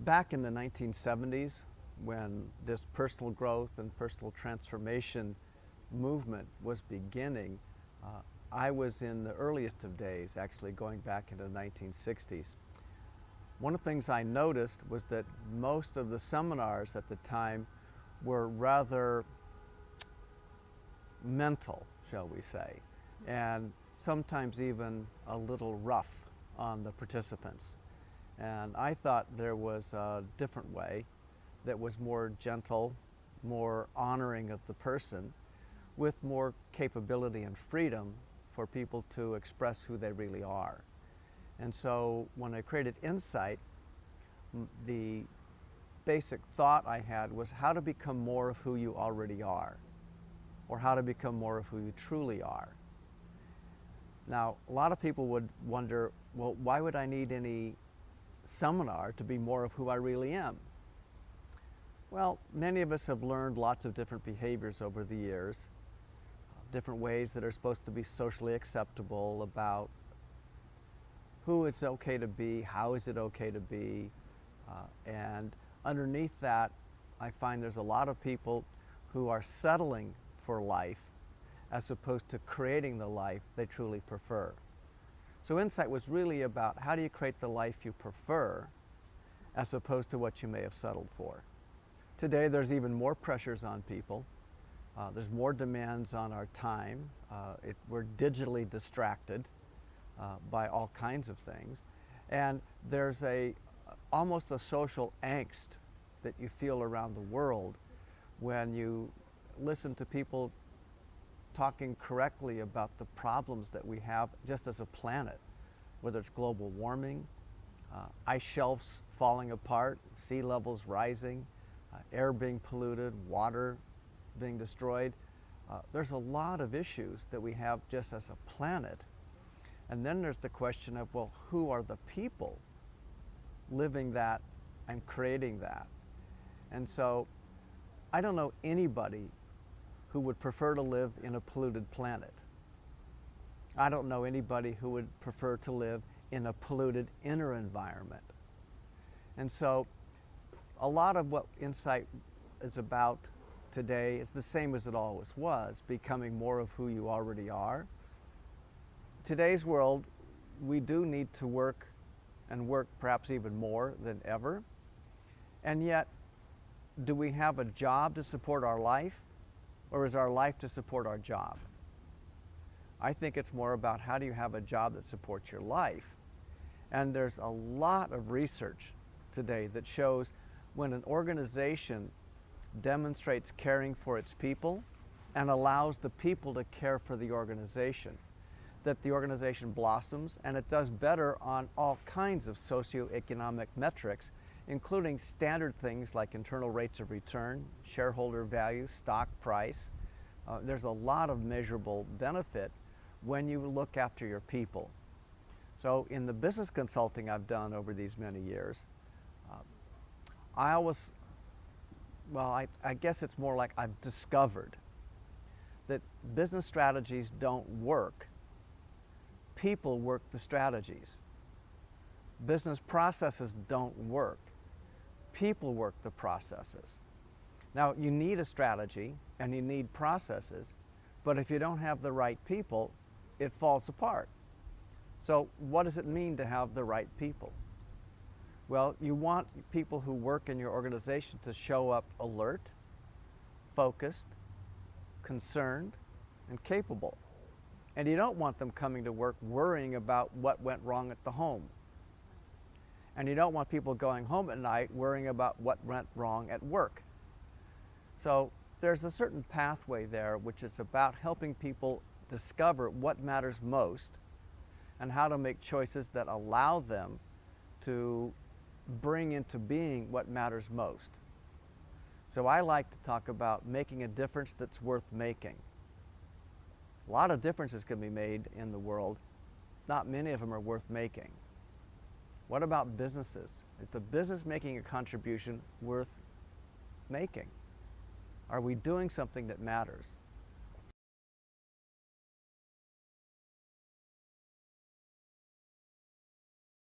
Back in the 1970s, when this personal growth and personal transformation movement was beginning, I was in the earliest of days, actually going back into the 1960s. One of the things I noticed was that most of the seminars at the time were rather mental, shall we say, and sometimes even a little rough on the participants. And I thought there was a different way that was more gentle, more honoring of the person, with more capability and freedom for people to express who they really are. And so when I created Insight, the basic thought I had was how to become more of who you already are, or how to become more of who you truly are. Now, a lot of people would wonder, well, why would I need any seminar to be more of who I really am? Well, many of us have learned lots of different behaviors over the years, different ways that are supposed to be socially acceptable about who it's okay to be, how is it okay to be, and underneath that, I find there's a lot of people who are settling for life as opposed to creating the life they truly prefer. So Insight was really about how do you create the life you prefer as opposed to what you may have settled for. Today there's even more pressures on people. There's more demands on our time. We're digitally distracted by all kinds of things. And there's almost a social angst that you feel around the world when you listen to people talking correctly about the problems that we have just as a planet, whether it's global warming, ice shelves falling apart, sea levels rising, air being polluted, water being destroyed. There's a lot of issues that we have just as a planet. And then there's the question of, well, who are the people living that and creating that? And so I don't know anybody who would prefer to live in a polluted planet. I don't know anybody who would prefer to live in a polluted inner environment. And so a lot of what Insight is about today is the same as it always was, becoming more of who you already are. Today's world, we do need to work and work perhaps even more than ever. And yet, do we have a job to support our life, or is our life to support our job? I think it's more about how do you have a job that supports your life. And there's a lot of research today that shows when an organization demonstrates caring for its people and allows the people to care for the organization, that the organization blossoms, and it does better on all kinds of socioeconomic metrics, including standard things like internal rates of return, shareholder value, stock price. There's a lot of measurable benefit when you look after your people. So in the business consulting I've done over these many years, I guess it's more like I've discovered that business strategies don't work. People work the strategies. Business processes don't work. People work the processes. Now, you need a strategy and you need processes, but if you don't have the right people, it falls apart. So what does it mean to have the right people? Well, you want people who work in your organization to show up alert, focused, concerned, and capable. And you don't want them coming to work worrying about what went wrong at the home. And you don't want people going home at night worrying about what went wrong at work. So there's a certain pathway there which is about helping people discover what matters most and how to make choices that allow them to bring into being what matters most. So I like to talk about making a difference that's worth making. A lot of differences can be made in the world. Not many of them are worth making. What about businesses? Is the business making a contribution worth making? Are we doing something that matters?